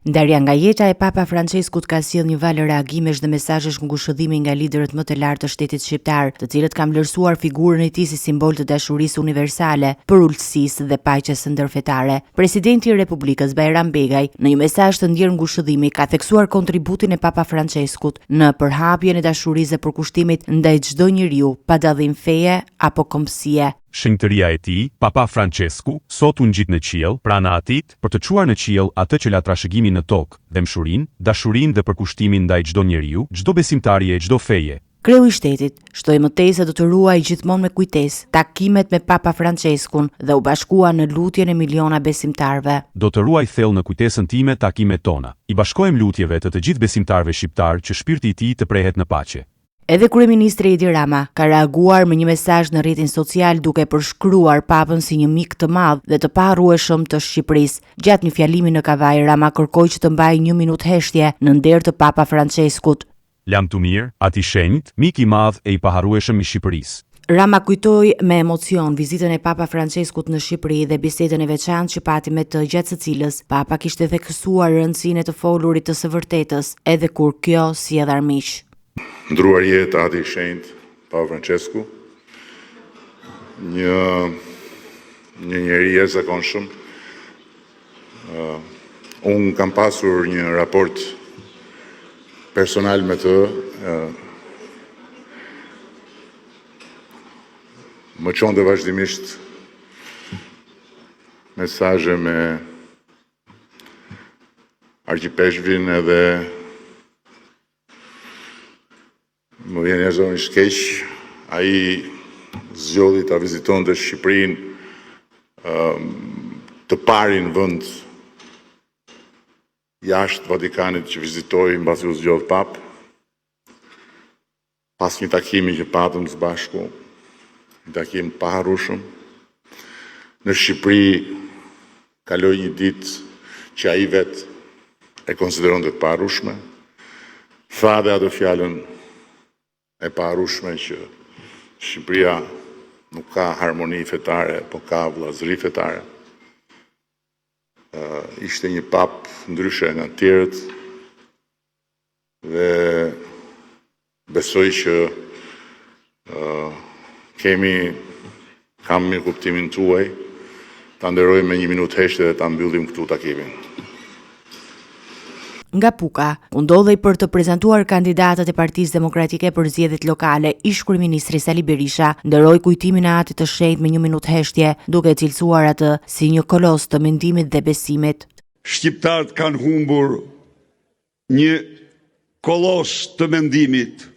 Ndarja nga jeta e Papa Franceskut ka sjellë një valë reagimesh dhe mesazhesh ngushëllimi nga liderët më të lartë të shtetit shqiptar, të cilët kanë vlerësuar figurën e tij si simbol të dashurisë universale, për ulësisë dhe paqes ndërfetare. Presidenti i Republikës Bajram Begaj, në një mesazh të ndjerë ngushëllimi, ka theksuar kontributin e Papa Franceskut në përhapjen e dashurisë dhe përkushtimit ndaj çdo njeriu, pa dallim feje apo kombësie. Shenjtëria e tij, Papa Francesku, sot u ngjit në qiell, pranë atit, për të çuar në qiell atë që la trashëgimin në tokë, dëmshurinë, dashurinë dhe përkushtimin ndaj çdo njeriu, çdo besimtari e çdo feje. Kreu i shtetit shtoi mëtej do të ruajë gjithmonë me kujtesë takimet me Papa Franceskun dhe u bashkua në lutjen e miliona besimtarëve. Do të ruaj thellë në kujtesën time takimet tona. I bashkohem lutjeve të gjithë besimtarëve shqiptar që shpirti i tij të prehet në paqe. Edhe kryeministri Edi Rama ka reaguar me një mesazh në rrjetin social duke përshkruar Papën si një mik të madh dhe të paharrueshëm të Shqipërisë. Gjatë një fjalimi në Kavaj, Rama kërkoi që të mbajë 1 minutë heshtje në nder të Papa Franceskut. Lam të mirë, ati shenjt, mik i madh e i paharrueshëm i Shqipërisë. Rama kujtoi me emocion vizitën e Papa Franceskut në Shqipëri dhe bisedën e veçantë që pati me të, gjatë së cilës Papa kishte theksuar rëndësinë e të folurit të së vërtetës, edhe kur kjo sjell armiq. Ndruar jetë ati i shenjtë, Papa Francesku, një njeri i jashtëzakonshëm. Unë kam pasur një raport personal me të, më çonte vazhdimisht mesazhe me Argjipeshvin edhe më vjen njerëzonisht keq, ai zgjodhi ta vizitonte Shqipërinë të parin vend jashtë Vatikanit që vizitoi mbasi u zgjodh pap. Pas një takimi që patëm së bashku, një takim të paharrueshëm, në Shqipëri kaloi një ditë që ai vetë e konsideronte të paharrueshme. Tha dhe atë fjalën e paharrueshme që Shqipëria nuk ka harmoni fetare, po ka vëllazëri fetare. Ishte një pap ndryshe nga të tjerët dhe besoj që kam mirë kuptimin tuaj, ta nderoj me 1 minutë heshtje dhe ta mbyllim këtu takimin. Nga Puka, u ndodhej për të prezantuar kandidatët e Partisë Demokratike për zgjedhjet lokale, ish kryeministri Sali Berisha nderoi kujtimin e atit të shenjtë me 1 minutë heshtje, duke cilësuar atë si një kolos të mendimit dhe besimit. Shqiptarët kanë humbur një kolos të mendimit,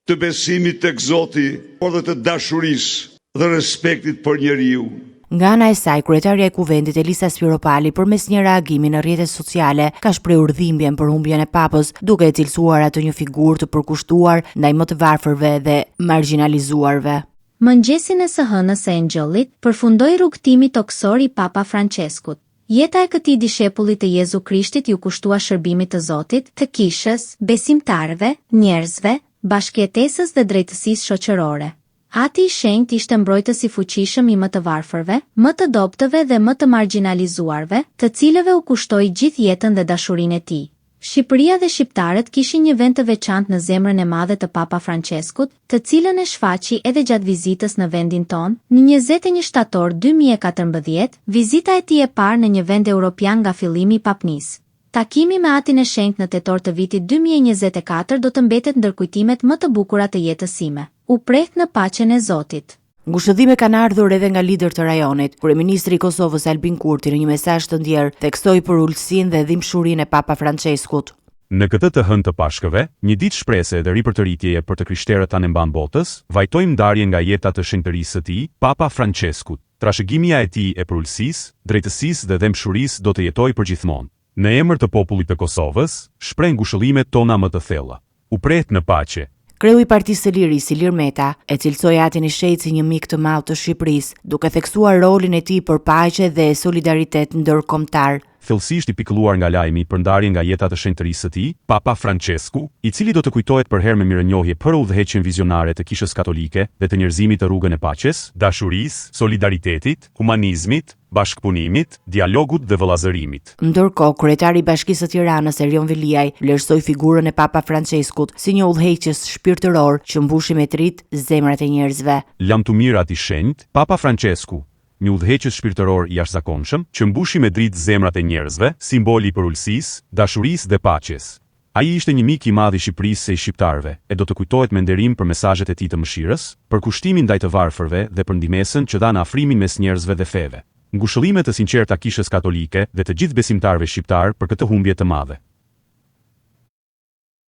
të besimit tek Zoti, por dhe të dashurisë dhe respektit për njeriu. Nga ana e saj, kryetaria e Kuvendit Elisa Spiropali, përmes një reagimi në rrjetet sociale, ka shprehur dhimbjen për humbjen e Papës, duke e cilësuar atë një figurë të përkushtuar ndaj më të varfërve dhe marginalizuarve. Mëngjesin e së hënës së Engjëllit përfundoi rrugtimi toksor i Papa Franceskut. Jeta e këtij dishepullit të Jezu Krishtit ju kushtua shërbimit të Zotit, të kishës, besimtarëve, njerëzve, bashkëjetesës dhe drejtësisë shoqërore. Ati i shenjtë ishte mbrojtës i fuqishëm i më të varfërve, më të dobtëve dhe më të marginalizuarve, të cilëve u kushtoi gjithë jetën dhe dashurinë e tij. Shqipëria dhe shqiptarët kishin një vend të veçantë në zemrën e madhe të Papa Franceskut, të cilën e shfaqi edhe gjatë vizitës në vendin tonë. Në 21 shtator 2014, vizita e tij e parë në një vend europian nga fillimi i papnisë. Takimi me atin e shenjtë në tetor të vitit 2024 do të mbetet ndër kujtimet më të bukura të jetës sime. U preh në paqen e Zotit. Ngushëllime kanë ardhur edhe nga lider të rajonit. Kryeministri i Kosovës Albin Kurti në një mesazh të ndjerë theksoi për ulësinë dhe dhimbshurinë e Papa Franceskut. Në këtë të hënë të Pashkëve, një ditë shprese dhe ripërtëritjeje për të krishterët anë mban botës, vajtojmë ndarje nga jeta të shenjtërisë së tij, Papa Franceskut. Trashëgimia e tij e përulësisë, drejtësisë dhe dhimbshurisë do të jetojë përgjithmonë. Në emër të popullit të Kosovës, shpreh ngushëllimet tona më të thella. U pret në paqe. Kreu i Partisë së Lirisë, Ilir Meta, e cilësoi atin e shenjtë si një mik të madh të Shqipërisë, duke theksuar rolin e tij për paqe dhe solidaritet ndërkombëtar. thellësisht i pikëlluar nga lajmi për ndarjen nga jeta të shenjtërisë së tij, Papa Francesku, i cili do të kujtohet për herë me mirënjohje për udhëheqjen vizionare të Kishës Katolike dhe të njerëzimit të rrugën e paqes, dashurisë, solidaritetit, humanizmit, bashkëpunimit, dialogut dhe vëllazërimit. Ndërkohë, kryetari i Bashkisë së Tiranës Erion Veliaj vlerësoi figurën e Papa Franceskut si një udhëheqës shpirtëror që mbushi me dritë zemrat e njerëzve. Lam të mirat i shenjtë, Papa Francesku, një udhëheqës shpirtëror i jashtëzakonshëm që mbushi me dritë zemrat e njerëzve, simboli i përulësisë, dashurisë dhe paqes. Ai ishte një mik i madh i Shqipërisë së shqiptarëve, e do të kujtohet me nderim për mesazhet e tij të mëshirës, për kushtimin ndaj të varfërve dhe për ndihmesën që dha në afrimin mes njerëzve dhe feve. Ngushëllime të sinqerta Kishës Katolike dhe të gjithë besimtarëve shqiptar për këtë humbje të madhe.